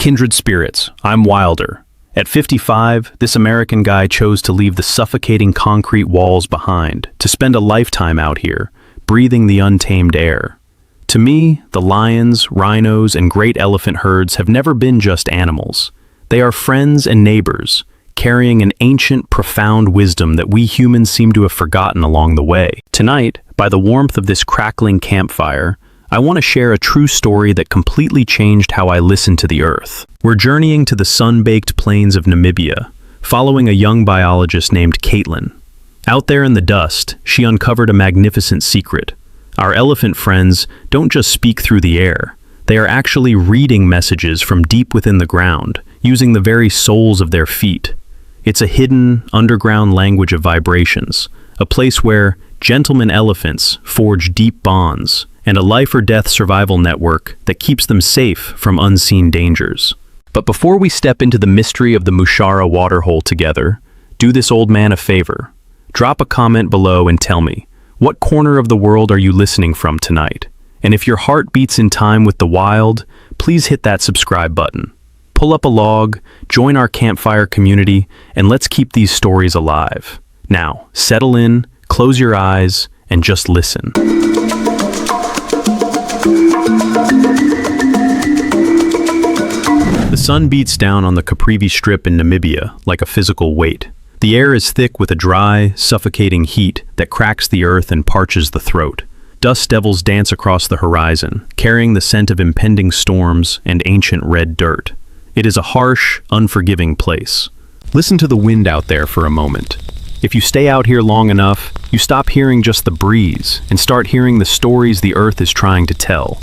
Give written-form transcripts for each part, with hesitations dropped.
Kindred spirits, I'm Wilder. At 55, this American guy chose to leave the suffocating concrete walls behind, to spend a lifetime out here, breathing the untamed air. To me, the lions, rhinos, and great elephant herds have never been just animals. They are friends and neighbors, carrying an ancient, profound wisdom that we humans seem to have forgotten along the way. Tonight, by the warmth of this crackling campfire, I want to share a true story that completely changed how I listen to the earth. We're journeying to the sun-baked plains of Namibia, following a young biologist named Caitlin. Out there in the dust, she uncovered a magnificent secret. Our elephant friends don't just speak through the air. They are actually reading messages from deep within the ground, using the very soles of their feet. It's a hidden, underground language of vibrations, a place where gentlemen elephants forge deep bonds, and a life-or-death survival network that keeps them safe from unseen dangers. But before we step into the mystery of the Mushara waterhole together, do this old man a favor. Drop a comment below and tell me, what corner of the world are you listening from tonight? And if your heart beats in time with the wild, please hit that subscribe button. Pull up a log, join our campfire community, and let's keep these stories alive. Now, settle in, close your eyes, and just listen. The sun beats down on the Caprivi Strip in Namibia like a physical weight. The air is thick with a dry, suffocating heat that cracks the earth and parches the throat. Dust devils dance across the horizon, carrying the scent of impending storms and ancient red dirt. It is a harsh, unforgiving place. Listen to the wind out there for a moment. If you stay out here long enough, you stop hearing just the breeze and start hearing the stories the earth is trying to tell.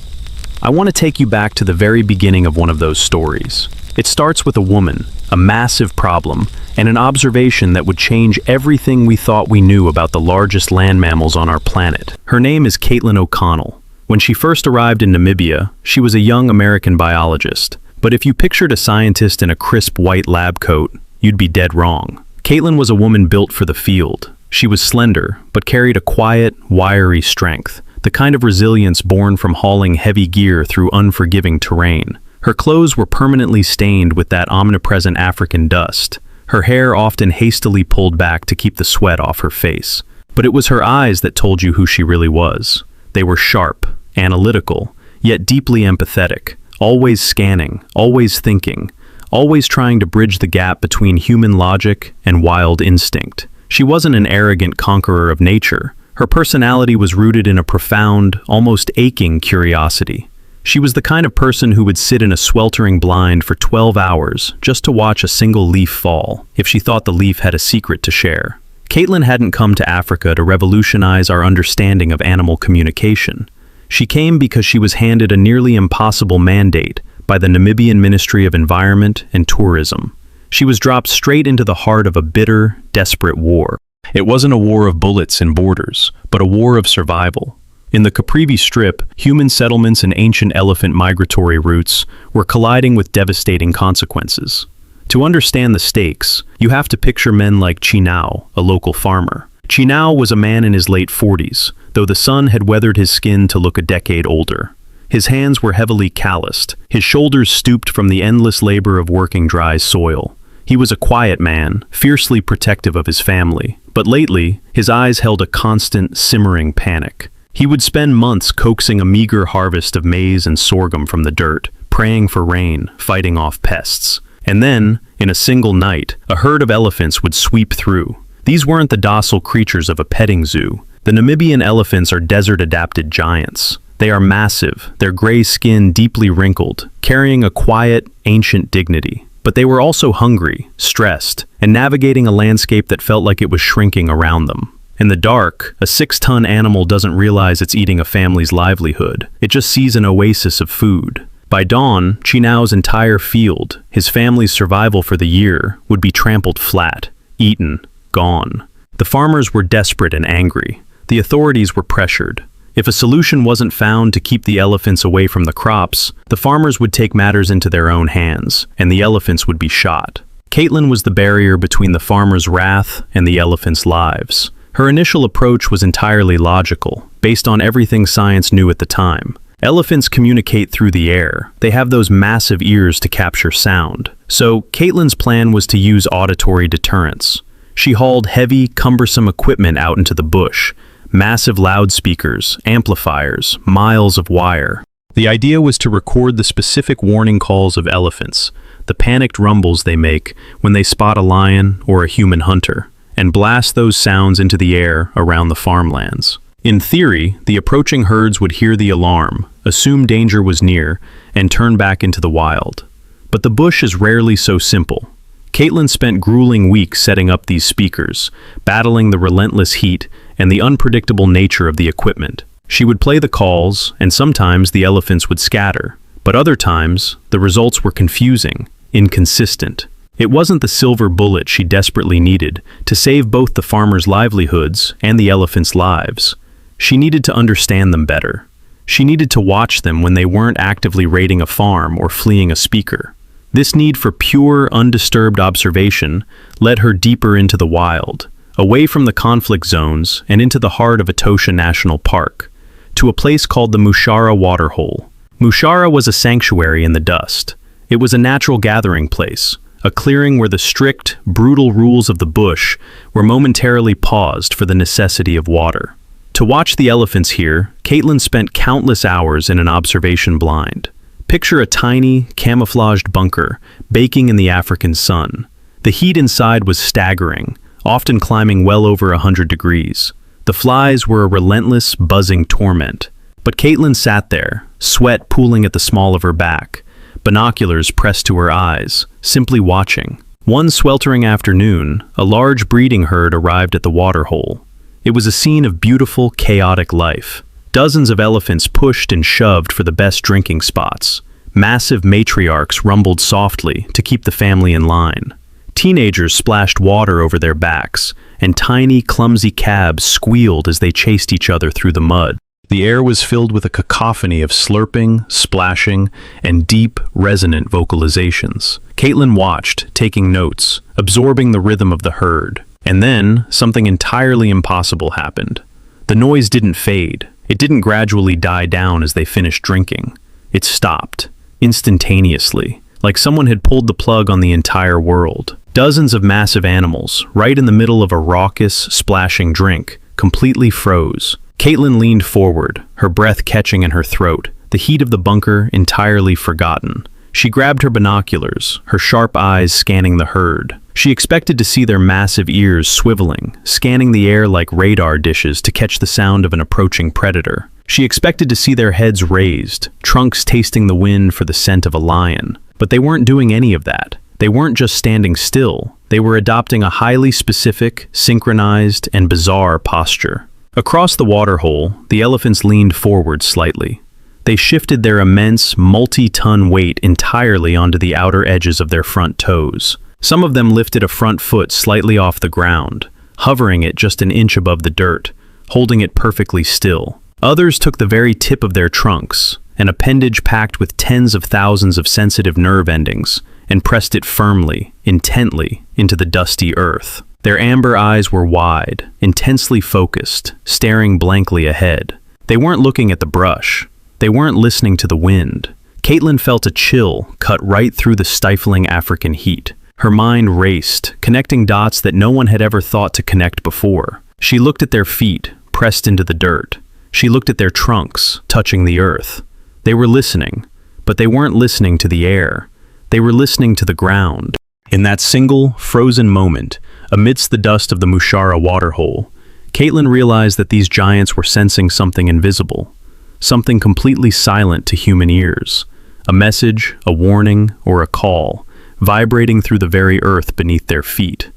I want to take you back to the very beginning of one of those stories. It starts with a woman, a massive problem, and an observation that would change everything we thought we knew about the largest land mammals on our planet. Her name is Caitlin O'Connell. When she first arrived in Namibia, she was a young American biologist. But if you pictured a scientist in a crisp white lab coat, you'd be dead wrong. Caitlin was a woman built for the field. She was slender, but carried a quiet, wiry strength, the kind of resilience born from hauling heavy gear through unforgiving terrain. Her clothes were permanently stained with that omnipresent African dust, her hair often hastily pulled back to keep the sweat off her face. But it was her eyes that told you who she really was. They were sharp, analytical, yet deeply empathetic, always scanning, always thinking, always trying to bridge the gap between human logic and wild instinct. She wasn't an arrogant conqueror of nature. Her personality was rooted in a profound, almost aching curiosity. She was the kind of person who would sit in a sweltering blind for 12 hours just to watch a single leaf fall, if she thought the leaf had a secret to share. Caitlin hadn't come to Africa to revolutionize our understanding of animal communication. She came because she was handed a nearly impossible mandate by the Namibian Ministry of Environment and Tourism. She was dropped straight into the heart of a bitter, desperate war. It wasn't a war of bullets and borders, but a war of survival. In the Caprivi Strip, human settlements and ancient elephant migratory routes were colliding with devastating consequences. To understand the stakes, you have to picture men like Chinao, a local farmer. Chinao was a man in his late 40s, though the sun had weathered his skin to look a decade older. His hands were heavily calloused, his shoulders stooped from the endless labor of working dry soil. He was a quiet man, fiercely protective of his family, but lately, his eyes held a constant, simmering panic. He would spend months coaxing a meager harvest of maize and sorghum from the dirt, praying for rain, fighting off pests. And then, in a single night, a herd of elephants would sweep through. These weren't the docile creatures of a petting zoo. The Namibian elephants are desert-adapted giants. They are massive, their gray skin deeply wrinkled, carrying a quiet, ancient dignity. But they were also hungry, stressed, and navigating a landscape that felt like it was shrinking around them. In the dark, a 6-ton animal doesn't realize it's eating a family's livelihood. It just sees an oasis of food. By dawn, Chinao's entire field, his family's survival for the year, would be trampled flat, eaten, gone. The farmers were desperate and angry. The authorities were pressured. If a solution wasn't found to keep the elephants away from the crops, the farmers would take matters into their own hands, and the elephants would be shot. Caitlin was the barrier between the farmers' wrath and the elephants' lives. Her initial approach was entirely logical, based on everything science knew at the time. Elephants communicate through the air. They have those massive ears to capture sound. So Caitlin's plan was to use auditory deterrence. She hauled heavy, cumbersome equipment out into the bush. Massive loudspeakers, amplifiers, miles of wire. The idea was to record the specific warning calls of elephants, the panicked rumbles they make when they spot a lion or a human hunter, and blast those sounds into the air around the farmlands. In theory, the approaching herds would hear the alarm, assume danger was near, and turn back into the wild. But the bush is rarely so simple. Caitlin spent grueling weeks setting up these speakers, battling the relentless heat and the unpredictable nature of the equipment. She would play the calls, and sometimes the elephants would scatter. But other times, the results were confusing, inconsistent. It wasn't the silver bullet she desperately needed to save both the farmers' livelihoods and the elephants' lives. She needed to understand them better. She needed to watch them when they weren't actively raiding a farm or fleeing a speaker. This need for pure, undisturbed observation led her deeper into the wild, away from the conflict zones and into the heart of Etosha National Park, to a place called the Mushara Waterhole. Mushara was a sanctuary in the dust. It was a natural gathering place, a clearing where the strict, brutal rules of the bush were momentarily paused for the necessity of water. To watch the elephants here, Caitlin spent countless hours in an observation blind. Picture a tiny, camouflaged bunker, baking in the African sun. The heat inside was staggering, often climbing well over 100 degrees. The flies were a relentless, buzzing torment. But Caitlin sat there, sweat pooling at the small of her back, binoculars pressed to her eyes, simply watching. One sweltering afternoon, a large breeding herd arrived at the waterhole. It was a scene of beautiful, chaotic life. Dozens of elephants pushed and shoved for the best drinking spots. Massive matriarchs rumbled softly to keep the family in line. Teenagers splashed water over their backs, and tiny, clumsy calves squealed as they chased each other through the mud. The air was filled with a cacophony of slurping, splashing, and deep, resonant vocalizations. Caitlin watched, taking notes, absorbing the rhythm of the herd. And then, something entirely impossible happened. The noise didn't fade. It didn't gradually die down as they finished drinking. It stopped, instantaneously, like someone had pulled the plug on the entire world. Dozens of massive animals, right in the middle of a raucous, splashing drink, completely froze. Caitlin leaned forward, her breath catching in her throat, the heat of the bunker entirely forgotten. She grabbed her binoculars, her sharp eyes scanning the herd. She expected to see their massive ears swiveling, scanning the air like radar dishes to catch the sound of an approaching predator. She expected to see their heads raised, trunks tasting the wind for the scent of a lion. But they weren't doing any of that. They weren't just standing still. They were adopting a highly specific, synchronized, and bizarre posture. Across the waterhole, the elephants leaned forward slightly. They shifted their immense, multi-ton weight entirely onto the outer edges of their front toes. Some of them lifted a front foot slightly off the ground, hovering it just an inch above the dirt, holding it perfectly still. Others took the very tip of their trunks, an appendage packed with tens of thousands of sensitive nerve endings, and pressed it firmly, intently, into the dusty earth. Their amber eyes were wide, intensely focused, staring blankly ahead. They weren't looking at the brush. They weren't listening to the wind. Caitlin felt a chill cut right through the stifling African heat. Her mind raced, connecting dots that no one had ever thought to connect before. She looked at their feet, pressed into the dirt. She looked at their trunks, touching the earth. They were listening, but they weren't listening to the air. They were listening to the ground. In that single, frozen moment, amidst the dust of the Mushara waterhole, Caitlin realized that these giants were sensing something invisible, something completely silent to human ears, a message, a warning, or a call, vibrating through the very earth beneath their feet.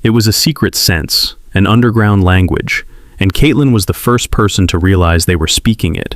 It was a secret sense, an underground language, and Caitlin was the first person to realize they were speaking it.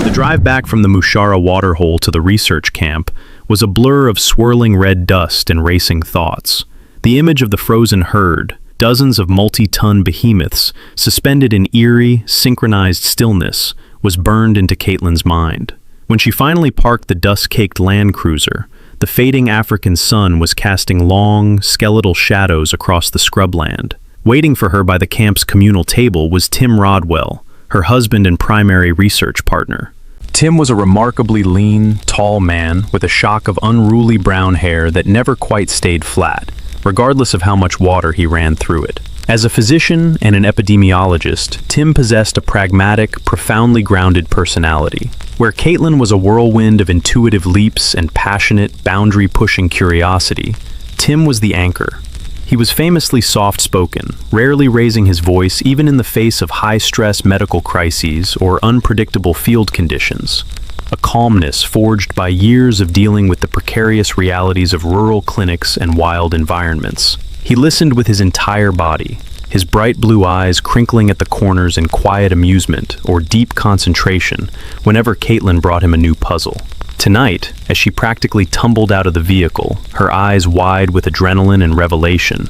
The drive back from the Mushara waterhole to the research camp was a blur of swirling red dust and racing thoughts. The image of the frozen herd, dozens of multi-ton behemoths suspended in eerie, synchronized stillness, was burned into Caitlin's mind. When she finally parked the dust-caked Land Cruiser, the fading African sun was casting long, skeletal shadows across the scrubland. Waiting for her by the camp's communal table was Tim Rodwell, her husband and primary research partner. Tim was a remarkably lean, tall man with a shock of unruly brown hair that never quite stayed flat, regardless of how much water he ran through it. As a physician and an epidemiologist, Tim possessed a pragmatic, profoundly grounded personality. Where Caitlin was a whirlwind of intuitive leaps and passionate, boundary-pushing curiosity, Tim was the anchor. He was famously soft-spoken, rarely raising his voice even in the face of high-stress medical crises or unpredictable field conditions. A calmness forged by years of dealing with the precarious realities of rural clinics and wild environments. He listened with his entire body, his bright blue eyes crinkling at the corners in quiet amusement or deep concentration whenever Caitlin brought him a new puzzle. Tonight, as she practically tumbled out of the vehicle, her eyes wide with adrenaline and revelation,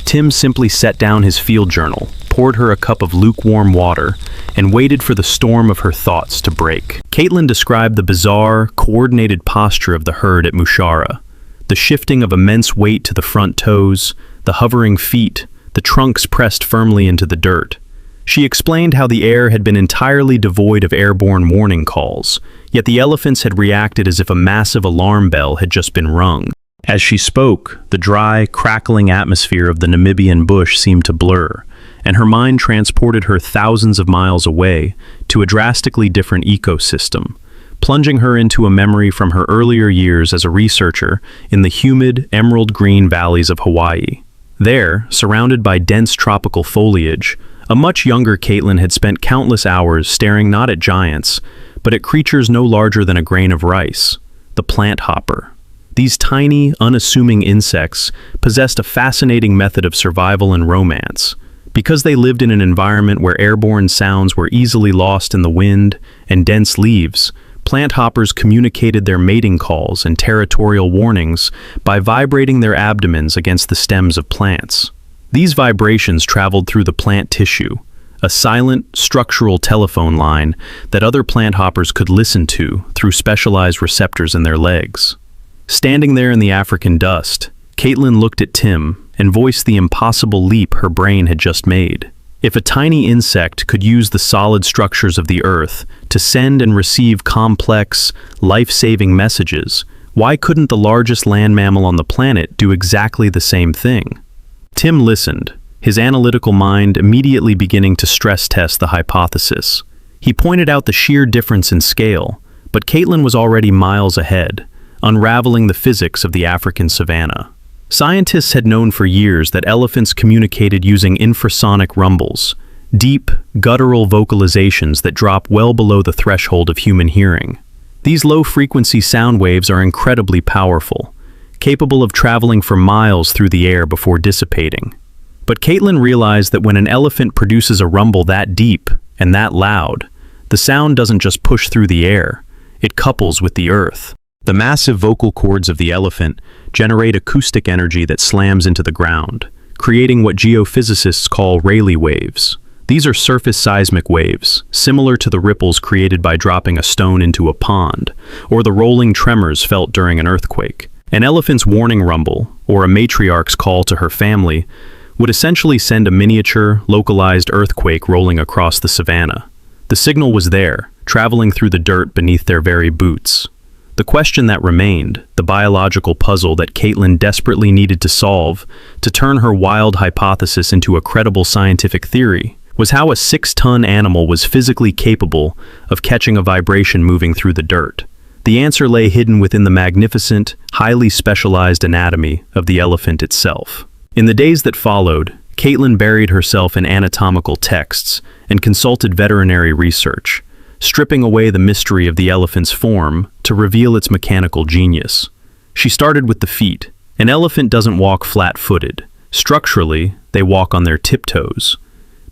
Tim simply set down his field journal, poured her a cup of lukewarm water, and waited for the storm of her thoughts to break. Caitlin described the bizarre, coordinated posture of the herd at Mushara, the shifting of immense weight to the front toes, the hovering feet, the trunks pressed firmly into the dirt. She explained how the air had been entirely devoid of airborne warning calls, yet the elephants had reacted as if a massive alarm bell had just been rung. As she spoke, the dry, crackling atmosphere of the Namibian bush seemed to blur, and her mind transported her thousands of miles away to a drastically different ecosystem, plunging her into a memory from her earlier years as a researcher in the humid, emerald-green valleys of Hawaii. There, surrounded by dense tropical foliage, a much younger Caitlin had spent countless hours staring not at giants, but at creatures no larger than a grain of rice, the plant hopper. These tiny, unassuming insects possessed a fascinating method of survival and romance. Because they lived in an environment where airborne sounds were easily lost in the wind and dense leaves, plant hoppers communicated their mating calls and territorial warnings by vibrating their abdomens against the stems of plants. These vibrations traveled through the plant tissue, a silent, structural telephone line that other plant hoppers could listen to through specialized receptors in their legs. Standing there in the African dust, Caitlin looked at Tim and voiced the impossible leap her brain had just made. If a tiny insect could use the solid structures of the earth to send and receive complex, life-saving messages, why couldn't the largest land mammal on the planet do exactly the same thing? Tim listened, his analytical mind immediately beginning to stress test the hypothesis. He pointed out the sheer difference in scale, but Caitlin was already miles ahead, unraveling the physics of the African savanna. Scientists had known for years that elephants communicated using infrasonic rumbles, deep, guttural vocalizations that drop well below the threshold of human hearing. These low-frequency sound waves are incredibly powerful, capable of traveling for miles through the air before dissipating. But Caitlin realized that when an elephant produces a rumble that deep and that loud, the sound doesn't just push through the air, it couples with the earth. The massive vocal cords of the elephant generate acoustic energy that slams into the ground, creating what geophysicists call Rayleigh waves. These are surface seismic waves, similar to the ripples created by dropping a stone into a pond, or the rolling tremors felt during an earthquake. An elephant's warning rumble, or a matriarch's call to her family, would essentially send a miniature, localized earthquake rolling across the savanna. The signal was there, traveling through the dirt beneath their very boots. The question that remained, the biological puzzle that Caitlin desperately needed to solve to turn her wild hypothesis into a credible scientific theory, was how a 6-ton animal was physically capable of catching a vibration moving through the dirt. The answer lay hidden within the magnificent, highly specialized anatomy of the elephant itself. In the days that followed, Caitlin buried herself in anatomical texts and consulted veterinary research, stripping away the mystery of the elephant's form to reveal its mechanical genius. She started with the feet. An elephant doesn't walk flat-footed. Structurally, they walk on their tiptoes.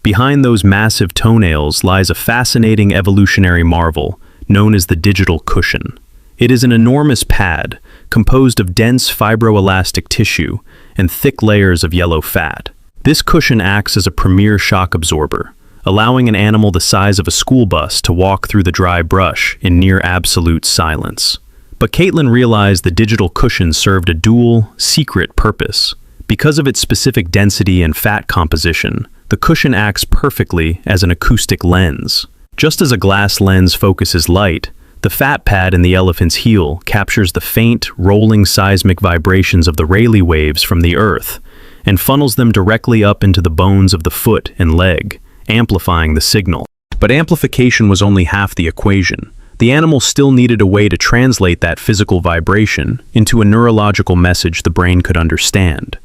Behind those massive toenails lies a fascinating evolutionary marvel known as the digital cushion. It is an enormous pad composed of dense fibroelastic tissue and thick layers of yellow fat. This cushion acts as a premier shock absorber, allowing an animal the size of a school bus to walk through the dry brush in near absolute silence. But Caitlin realized the digital cushion served a dual, secret purpose. Because of its specific density and fat composition, the cushion acts perfectly as an acoustic lens. Just as a glass lens focuses light, the fat pad in the elephant's heel captures the faint, rolling seismic vibrations of the Rayleigh waves from the earth and funnels them directly up into the bones of the foot and leg, amplifying the signal. But amplification was only half the equation. The animal still needed a way to translate that physical vibration into a neurological message the brain could understand.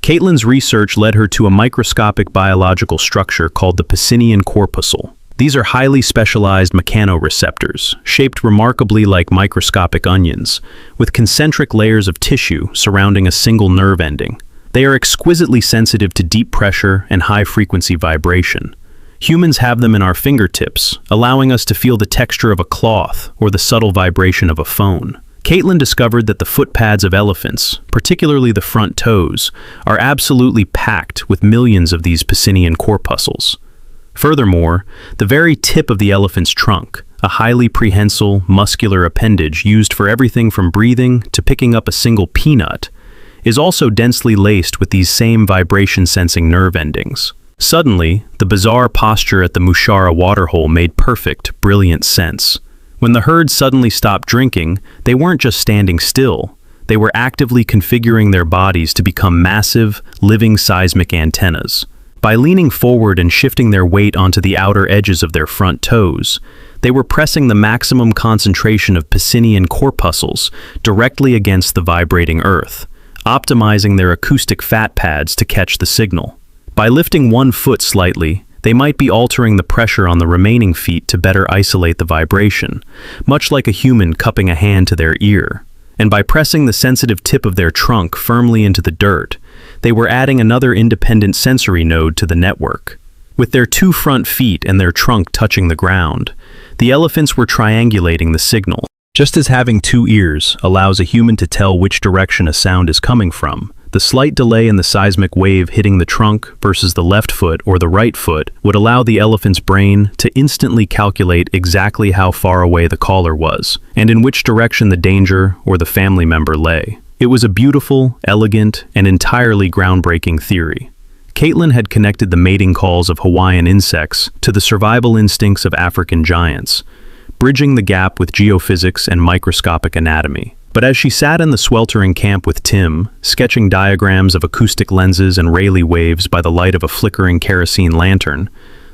Caitlin's research led her to a microscopic biological structure called the Pacinian corpuscle. These are highly specialized mechanoreceptors, shaped remarkably like microscopic onions, with concentric layers of tissue surrounding a single nerve ending. They are exquisitely sensitive to deep pressure and high-frequency vibration. Humans have them in our fingertips, allowing us to feel the texture of a cloth or the subtle vibration of a phone. Caitlin discovered that the foot pads of elephants, particularly the front toes, are absolutely packed with millions of these Pacinian corpuscles. Furthermore, the very tip of the elephant's trunk, a highly prehensile, muscular appendage used for everything from breathing to picking up a single peanut, is also densely laced with these same vibration-sensing nerve endings. Suddenly, the bizarre posture at the Mushara waterhole made perfect, brilliant sense. When the herd suddenly stopped drinking, they weren't just standing still. They were actively configuring their bodies to become massive, living seismic antennas. By leaning forward and shifting their weight onto the outer edges of their front toes, they were pressing the maximum concentration of Pacinian corpuscles directly against the vibrating earth, optimizing their acoustic fat pads to catch the signal. By lifting one foot slightly, they might be altering the pressure on the remaining feet to better isolate the vibration, much like a human cupping a hand to their ear. And by pressing the sensitive tip of their trunk firmly into the dirt, they were adding another independent sensory node to the network. With their two front feet and their trunk touching the ground, the elephants were triangulating the signal. Just as having two ears allows a human to tell which direction a sound is coming from, the slight delay in the seismic wave hitting the trunk versus the left foot or the right foot would allow the elephant's brain to instantly calculate exactly how far away the caller was and in which direction the danger or the family member lay. It was a beautiful, elegant, and entirely groundbreaking theory. Caitlin had connected the mating calls of Hawaiian insects to the survival instincts of African giants, bridging the gap with geophysics and microscopic anatomy. But as she sat in the sweltering camp with Tim, sketching diagrams of acoustic lenses and Rayleigh waves by the light of a flickering kerosene lantern,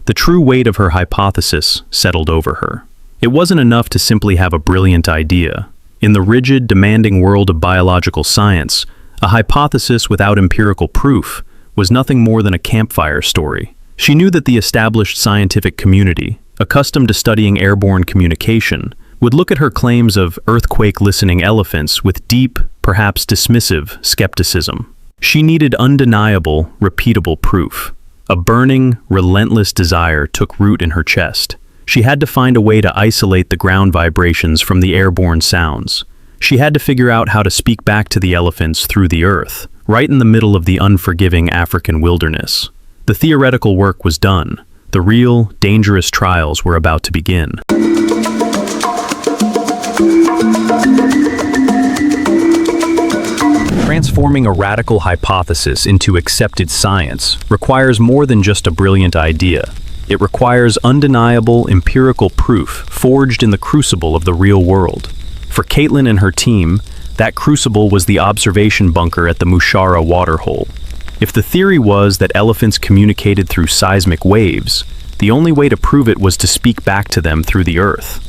the true weight of her hypothesis settled over her. It wasn't enough to simply have a brilliant idea. In the rigid, demanding world of biological science, a hypothesis without empirical proof was nothing more than a campfire story. She knew that the established scientific community, accustomed to studying airborne communication, would look at her claims of earthquake-listening elephants with deep, perhaps dismissive, skepticism. She needed undeniable, repeatable proof. A burning, relentless desire took root in her chest. She had to find a way to isolate the ground vibrations from the airborne sounds. She had to figure out how to speak back to the elephants through the earth, right in the middle of the unforgiving African wilderness. The theoretical work was done. The real, dangerous trials were about to begin. Transforming a radical hypothesis into accepted science requires more than just a brilliant idea. It requires undeniable empirical proof forged in the crucible of the real world. For Caitlin and her team, that crucible was the observation bunker at the Mushara waterhole. If the theory was that elephants communicated through seismic waves, the only way to prove it was to speak back to them through the earth.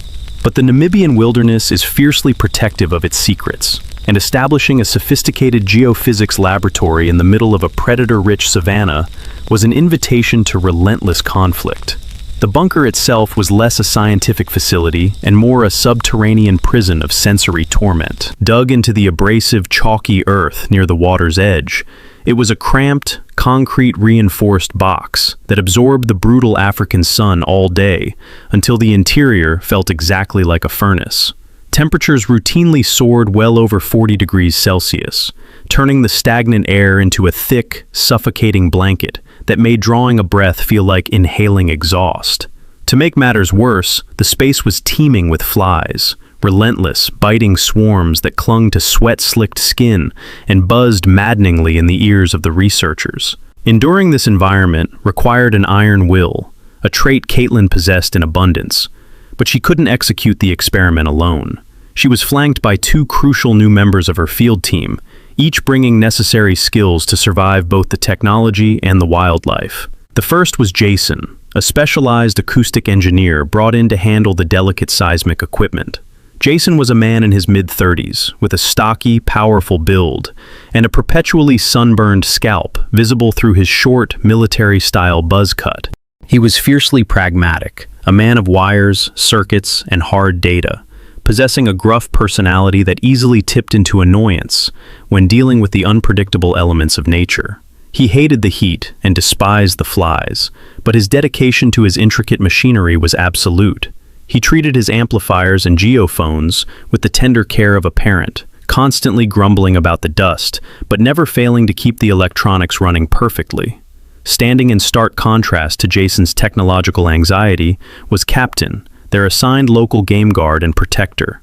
But the Namibian wilderness is fiercely protective of its secrets, and establishing a sophisticated geophysics laboratory in the middle of a predator-rich savanna was an invitation to relentless conflict. The bunker itself was less a scientific facility and more a subterranean prison of sensory torment. Dug into the abrasive, chalky earth near the water's edge, it was a cramped, concrete-reinforced box that absorbed the brutal African sun all day until the interior felt exactly like a furnace. Temperatures routinely soared well over 40 degrees Celsius, turning the stagnant air into a thick, suffocating blanket that made drawing a breath feel like inhaling exhaust. To make matters worse, the space was teeming with flies, relentless, biting swarms that clung to sweat-slicked skin and buzzed maddeningly in the ears of the researchers. Enduring this environment required an iron will, a trait Caitlin possessed in abundance, but she couldn't execute the experiment alone. She was flanked by two crucial new members of her field team, each bringing necessary skills to survive both the technology and the wildlife. The first was Jason, a specialized acoustic engineer brought in to handle the delicate seismic equipment. Jason was a man in his mid-30s, with a stocky, powerful build, and a perpetually sunburned scalp visible through his short, military-style buzz cut. He was fiercely pragmatic, a man of wires, circuits, and hard data, possessing a gruff personality that easily tipped into annoyance when dealing with the unpredictable elements of nature. He hated the heat and despised the flies, but his dedication to his intricate machinery was absolute. He treated his amplifiers and geophones with the tender care of a parent, constantly grumbling about the dust, but never failing to keep the electronics running perfectly. Standing in stark contrast to Jason's technological anxiety was Captain, their assigned local game guard and protector.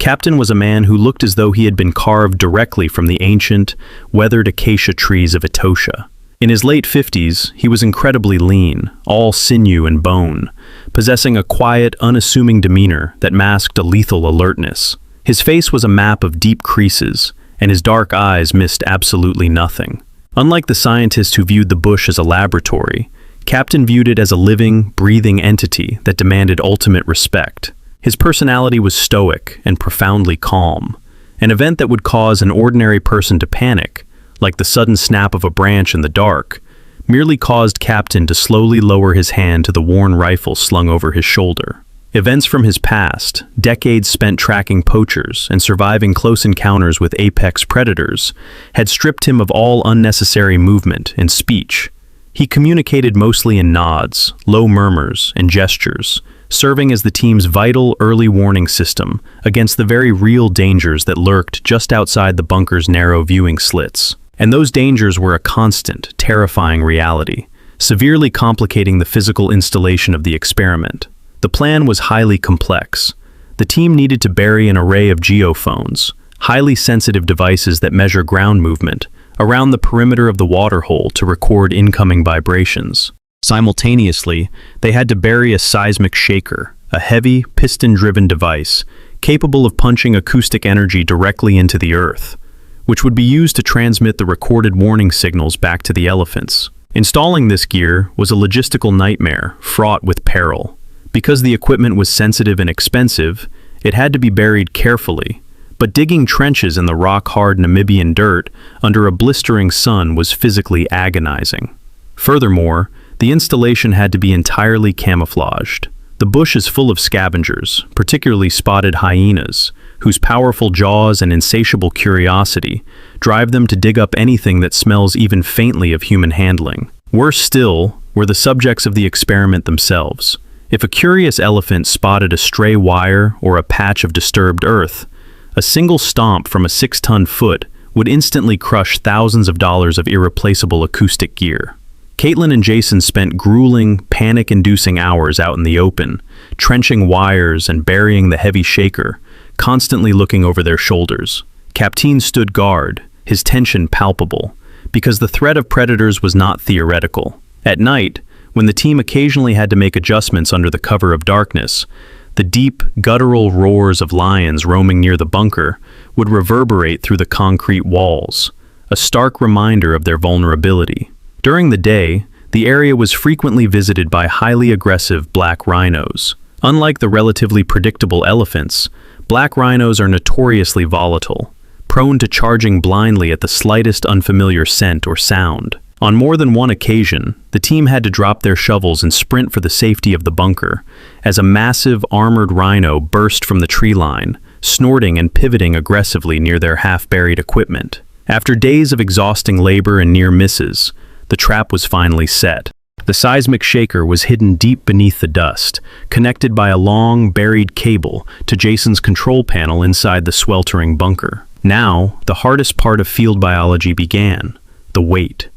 Captain was a man who looked as though he had been carved directly from the ancient, weathered acacia trees of Etosha. In his late 50s, he was incredibly lean, all sinew and bone, possessing a quiet, unassuming demeanor that masked a lethal alertness. His face was a map of deep creases, and his dark eyes missed absolutely nothing. Unlike the scientists who viewed the bush as a laboratory, Captain viewed it as a living, breathing entity that demanded ultimate respect. His personality was stoic and profoundly calm, an event that would cause an ordinary person to panic, like the sudden snap of a branch in the dark, merely caused Captain to slowly lower his hand to the worn rifle slung over his shoulder. Events from his past, decades spent tracking poachers and surviving close encounters with apex predators, had stripped him of all unnecessary movement and speech. He communicated mostly in nods, low murmurs, and gestures, serving as the team's vital early warning system against the very real dangers that lurked just outside the bunker's narrow viewing slits. And those dangers were a constant, terrifying reality, severely complicating the physical installation of the experiment. The plan was highly complex. The team needed to bury an array of geophones, highly sensitive devices that measure ground movement, around the perimeter of the waterhole to record incoming vibrations. Simultaneously, they had to bury a seismic shaker, a heavy, piston-driven device capable of punching acoustic energy directly into the earth, which would be used to transmit the recorded warning signals back to the elephants. Installing this gear was a logistical nightmare, fraught with peril. Because the equipment was sensitive and expensive, it had to be buried carefully, but digging trenches in the rock-hard Namibian dirt under a blistering sun was physically agonizing. Furthermore, the installation had to be entirely camouflaged. The bush is full of scavengers, particularly spotted hyenas, whose powerful jaws and insatiable curiosity drive them to dig up anything that smells even faintly of human handling. Worse still were the subjects of the experiment themselves. If a curious elephant spotted a stray wire or a patch of disturbed earth, a single stomp from a 6-ton foot would instantly crush thousands of dollars of irreplaceable acoustic gear. Caitlin and Jason spent grueling, panic-inducing hours out in the open, trenching wires and burying the heavy shaker, constantly looking over their shoulders. Captain stood guard, his tension palpable, because the threat of predators was not theoretical. At night, when the team occasionally had to make adjustments under the cover of darkness, the deep, guttural roars of lions roaming near the bunker would reverberate through the concrete walls, a stark reminder of their vulnerability. During the day, the area was frequently visited by highly aggressive black rhinos. Unlike the relatively predictable elephants, black rhinos are notoriously volatile, prone to charging blindly at the slightest unfamiliar scent or sound. On more than one occasion, the team had to drop their shovels and sprint for the safety of the bunker, as a massive armored rhino burst from the tree line, snorting and pivoting aggressively near their half-buried equipment. After days of exhausting labor and near misses, the trap was finally set. The seismic shaker was hidden deep beneath the dust, connected by a long, buried cable to Jason's control panel inside the sweltering bunker. Now, the hardest part of field biology began: the wait.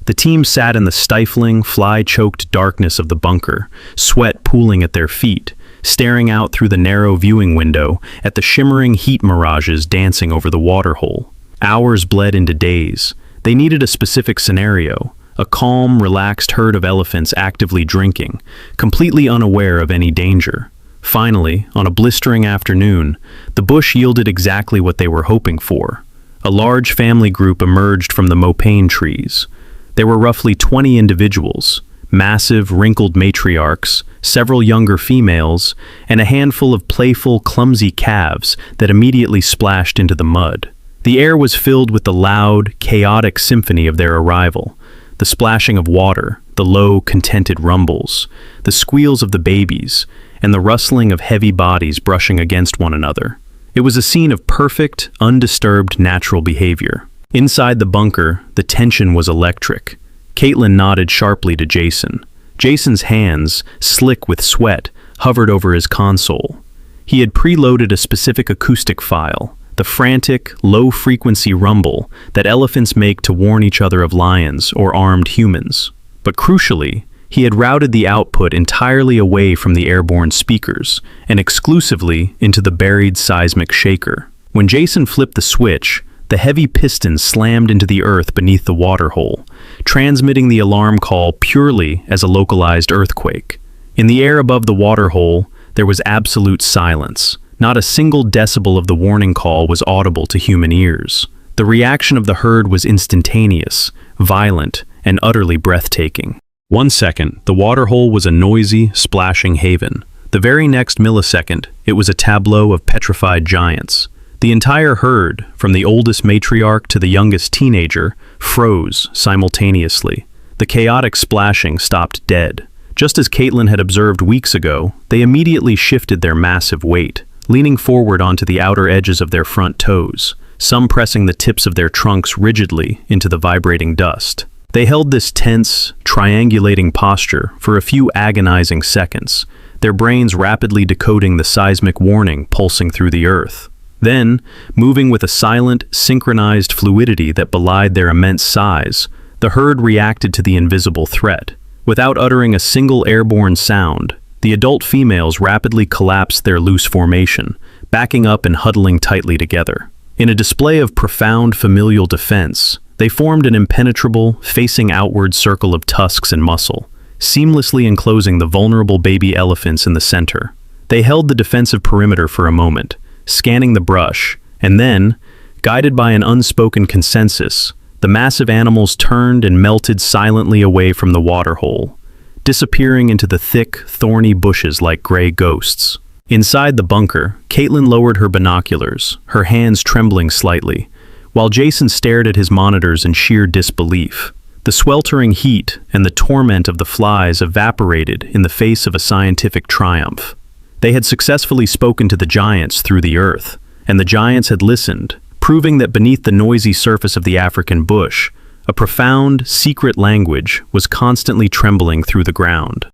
The team sat in the stifling, fly-choked darkness of the bunker, sweat pooling at their feet, staring out through the narrow viewing window at the shimmering heat mirages dancing over the waterhole. Hours bled into days. They needed a specific scenario, a calm, relaxed herd of elephants actively drinking, completely unaware of any danger. Finally, on a blistering afternoon, the bush yielded exactly what they were hoping for. A large family group emerged from the mopane trees. There were roughly 20 individuals, massive, wrinkled matriarchs, several younger females, and a handful of playful, clumsy calves that immediately splashed into the mud. The air was filled with the loud, chaotic symphony of their arrival. The splashing of water, the low, contented rumbles, the squeals of the babies, and the rustling of heavy bodies brushing against one another. It was a scene of perfect, undisturbed natural behavior. Inside the bunker, the tension was electric. Caitlin nodded sharply to Jason. Jason's hands, slick with sweat, hovered over his console. He had preloaded a specific acoustic file, the frantic, low-frequency rumble that elephants make to warn each other of lions or armed humans. But crucially, he had routed the output entirely away from the airborne speakers and exclusively into the buried seismic shaker. When Jason flipped the switch, the heavy piston slammed into the earth beneath the waterhole, transmitting the alarm call purely as a localized earthquake. In the air above the waterhole, there was absolute silence. Not a single decibel of the warning call was audible to human ears. The reaction of the herd was instantaneous, violent, and utterly breathtaking. 1 second, the waterhole was a noisy, splashing haven. The very next millisecond, it was a tableau of petrified giants. The entire herd, from the oldest matriarch to the youngest teenager, froze simultaneously. The chaotic splashing stopped dead. Just as Caitlin had observed weeks ago, they immediately shifted their massive weight, leaning forward onto the outer edges of their front toes, some pressing the tips of their trunks rigidly into the vibrating dust. They held this tense, triangulating posture for a few agonizing seconds, their brains rapidly decoding the seismic warning pulsing through the earth. Then, moving with a silent, synchronized fluidity that belied their immense size, the herd reacted to the invisible threat. Without uttering a single airborne sound, the adult females rapidly collapsed their loose formation, backing up and huddling tightly together. In a display of profound familial defense, they formed an impenetrable, facing outward circle of tusks and muscle, seamlessly enclosing the vulnerable baby elephants in the center. They held the defensive perimeter for a moment, scanning the brush, and then, guided by an unspoken consensus, the massive animals turned and melted silently away from the waterhole, disappearing into the thick, thorny bushes like gray ghosts. Inside the bunker, Caitlin lowered her binoculars, her hands trembling slightly, while Jason stared at his monitors in sheer disbelief. The sweltering heat and the torment of the flies evaporated in the face of a scientific triumph. They had successfully spoken to the giants through the earth, and the giants had listened, proving that beneath the noisy surface of the African bush, a profound, secret language was constantly trembling through the ground.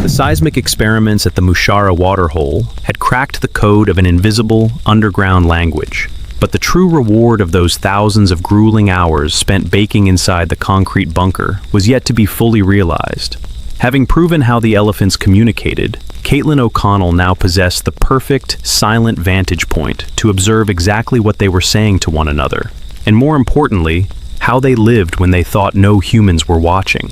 The seismic experiments at the Mushara waterhole had cracked the code of an invisible, underground language. But the true reward of those thousands of grueling hours spent baking inside the concrete bunker was yet to be fully realized. Having proven how the elephants communicated, Caitlin O'Connell now possessed the perfect, silent vantage point to observe exactly what they were saying to one another, and more importantly, how they lived when they thought no humans were watching.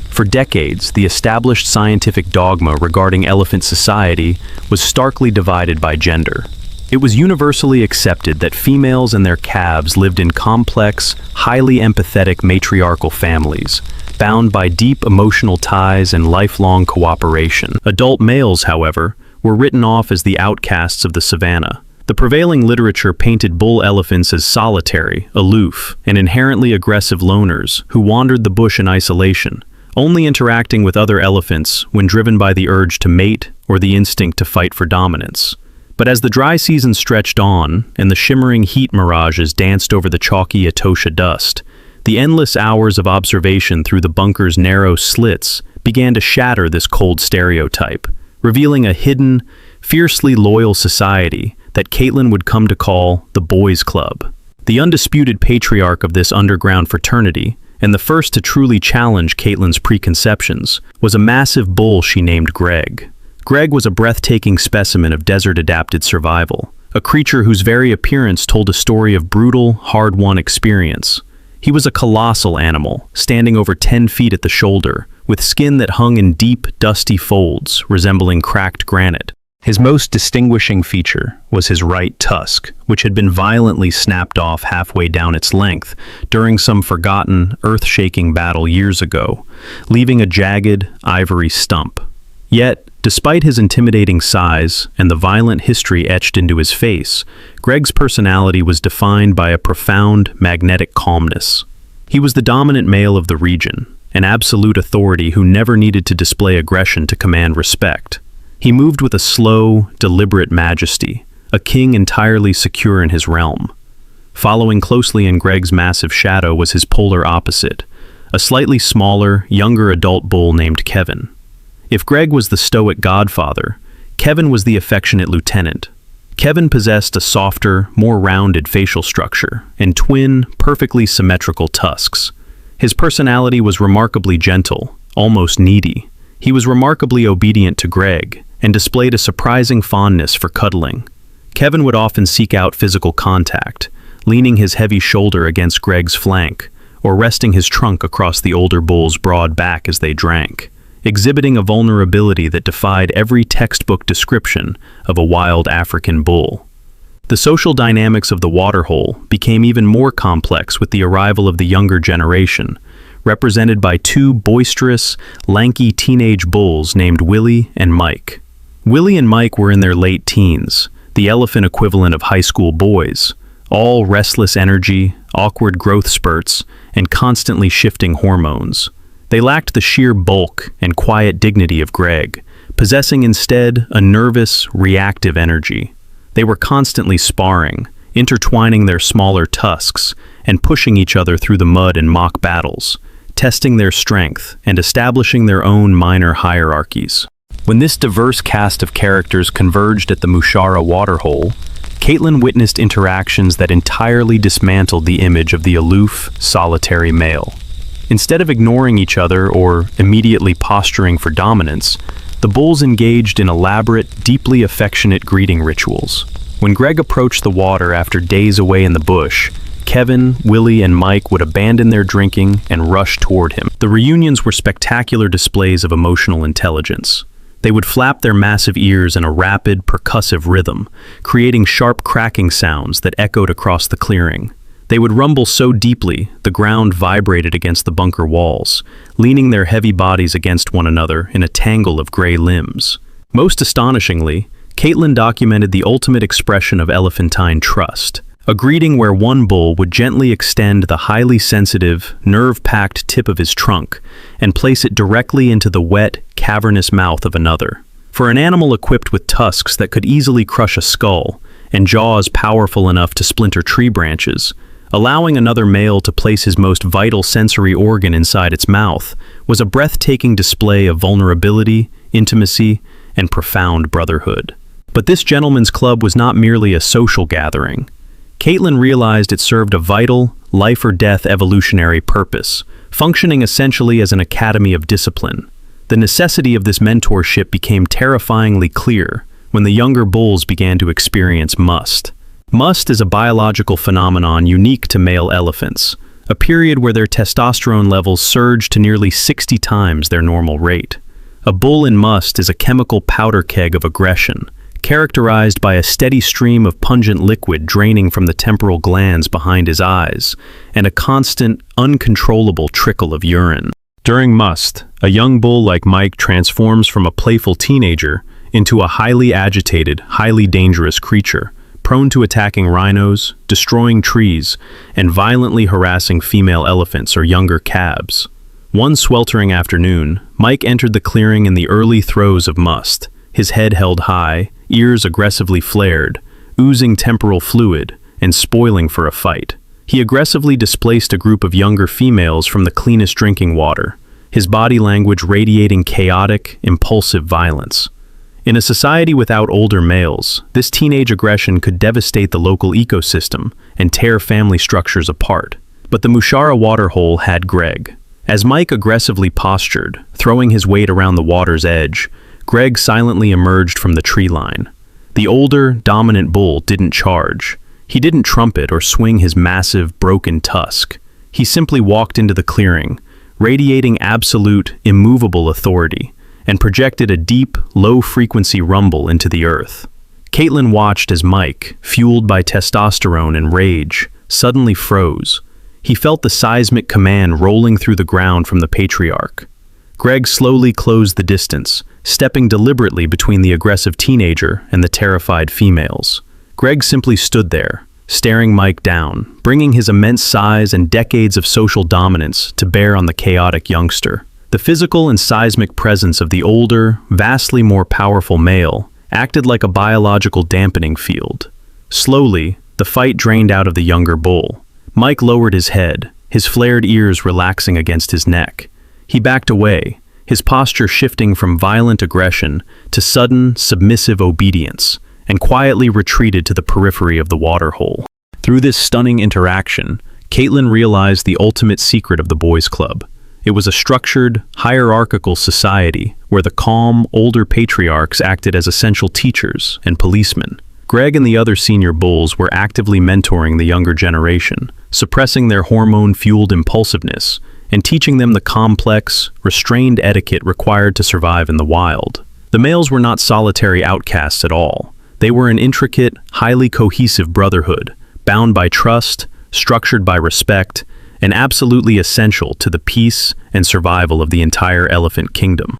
For decades, the established scientific dogma regarding elephant society was starkly divided by gender. It was universally accepted that females and their calves lived in complex, highly empathetic matriarchal families, bound by deep emotional ties and lifelong cooperation. Adult males, however, were written off as the outcasts of the savanna. The prevailing literature painted bull elephants as solitary, aloof, and inherently aggressive loners who wandered the bush in isolation, only interacting with other elephants when driven by the urge to mate or the instinct to fight for dominance. But as the dry season stretched on and the shimmering heat mirages danced over the chalky Etosha dust, the endless hours of observation through the bunker's narrow slits began to shatter this cold stereotype, revealing a hidden, fiercely loyal society that Caitlin would come to call the Boys Club. The undisputed patriarch of this underground fraternity, and the first to truly challenge Caitlin's preconceptions was a massive bull she named Greg. Greg was a breathtaking specimen of desert-adapted survival, a creature whose very appearance told a story of brutal, hard-won experience. He was a colossal animal, standing over 10 feet at the shoulder, with skin that hung in deep, dusty folds, resembling cracked granite. His most distinguishing feature was his right tusk, which had been violently snapped off halfway down its length during some forgotten, earth-shaking battle years ago, leaving a jagged, ivory stump. Yet, despite his intimidating size and the violent history etched into his face, Greg's personality was defined by a profound, magnetic calmness. He was the dominant male of the region, an absolute authority who never needed to display aggression to command respect. He moved with a slow, deliberate majesty, a king entirely secure in his realm. Following closely in Greg's massive shadow was his polar opposite, a slightly smaller, younger adult bull named Kevin. If Greg was the stoic godfather, Kevin was the affectionate lieutenant. Kevin possessed a softer, more rounded facial structure and twin, perfectly symmetrical tusks. His personality was remarkably gentle, almost needy. He was remarkably obedient to Greg and displayed a surprising fondness for cuddling. Kevin would often seek out physical contact, leaning his heavy shoulder against Greg's flank or resting his trunk across the older bull's broad back as they drank, exhibiting a vulnerability that defied every textbook description of a wild African bull. The social dynamics of the waterhole became even more complex with the arrival of the younger generation, represented by two boisterous, lanky teenage bulls named Willie and Mike. Willie and Mike were in their late teens, the elephant equivalent of high school boys, all restless energy, awkward growth spurts, and constantly shifting hormones. They lacked the sheer bulk and quiet dignity of Greg, possessing instead a nervous, reactive energy. They were constantly sparring, intertwining their smaller tusks and pushing each other through the mud in mock battles, testing their strength and establishing their own minor hierarchies. When this diverse cast of characters converged at the Mushara waterhole, Caitlin witnessed interactions that entirely dismantled the image of the aloof, solitary male. Instead of ignoring each other or immediately posturing for dominance, the bulls engaged in elaborate, deeply affectionate greeting rituals. When Greg approached the water after days away in the bush, Kevin, Willie, and Mike would abandon their drinking and rush toward him. The reunions were spectacular displays of emotional intelligence. They would flap their massive ears in a rapid, percussive rhythm, creating sharp cracking sounds that echoed across the clearing. They would rumble so deeply, the ground vibrated against the bunker walls, leaning their heavy bodies against one another in a tangle of gray limbs. Most astonishingly, Caitlin documented the ultimate expression of elephantine trust, a greeting where one bull would gently extend the highly sensitive, nerve-packed tip of his trunk and place it directly into the wet, cavernous mouth of another. For an animal equipped with tusks that could easily crush a skull and jaws powerful enough to splinter tree branches, allowing another male to place his most vital sensory organ inside its mouth was a breathtaking display of vulnerability, intimacy, and profound brotherhood. But this gentleman's club was not merely a social gathering. Caitlin realized it served a vital, life-or-death evolutionary purpose, functioning essentially as an academy of discipline. The necessity of this mentorship became terrifyingly clear when the younger bulls began to experience must. Must is a biological phenomenon unique to male elephants, a period where their testosterone levels surge to nearly 60 times their normal rate. A bull in must is a chemical powder keg of aggression, characterized by a steady stream of pungent liquid draining from the temporal glands behind his eyes, and a constant, uncontrollable trickle of urine. During must, a young bull like Mike transforms from a playful teenager into a highly agitated, highly dangerous creature, prone to attacking rhinos, destroying trees, and violently harassing female elephants or younger calves. One sweltering afternoon, Mike entered the clearing in the early throes of must, his head held high, ears aggressively flared, oozing temporal fluid, and spoiling for a fight. He aggressively displaced a group of younger females from the cleanest drinking water, his body language radiating chaotic, impulsive violence. In a society without older males, this teenage aggression could devastate the local ecosystem and tear family structures apart. But the Mushara waterhole had Greg. As Mike aggressively postured, throwing his weight around the water's edge, Greg silently emerged from the tree line. The older, dominant bull didn't charge. He didn't trumpet or swing his massive, broken tusk. He simply walked into the clearing, radiating absolute, immovable authority, and projected a deep, low-frequency rumble into the earth. Caitlin watched as Mike, fueled by testosterone and rage, suddenly froze. He felt the seismic command rolling through the ground from the patriarch. Greg slowly closed the distance, stepping deliberately between the aggressive teenager and the terrified females. Greg simply stood there, staring Mike down, bringing his immense size and decades of social dominance to bear on the chaotic youngster. The physical and seismic presence of the older, vastly more powerful male acted like a biological dampening field. Slowly, the fight drained out of the younger bull. Mike lowered his head, his flared ears relaxing against his neck. He backed away, his posture shifting from violent aggression to sudden, submissive obedience, and quietly retreated to the periphery of the waterhole. Through this stunning interaction, Caitlin realized the ultimate secret of the boys' club. It was a structured, hierarchical society where the calm, older patriarchs acted as essential teachers and policemen. Greg and the other senior bulls were actively mentoring the younger generation, suppressing their hormone-fueled impulsiveness and teaching them the complex, restrained etiquette required to survive in the wild. The males were not solitary outcasts at all. They were an intricate, highly cohesive brotherhood, bound by trust, structured by respect, and absolutely essential to the peace and survival of the entire elephant kingdom.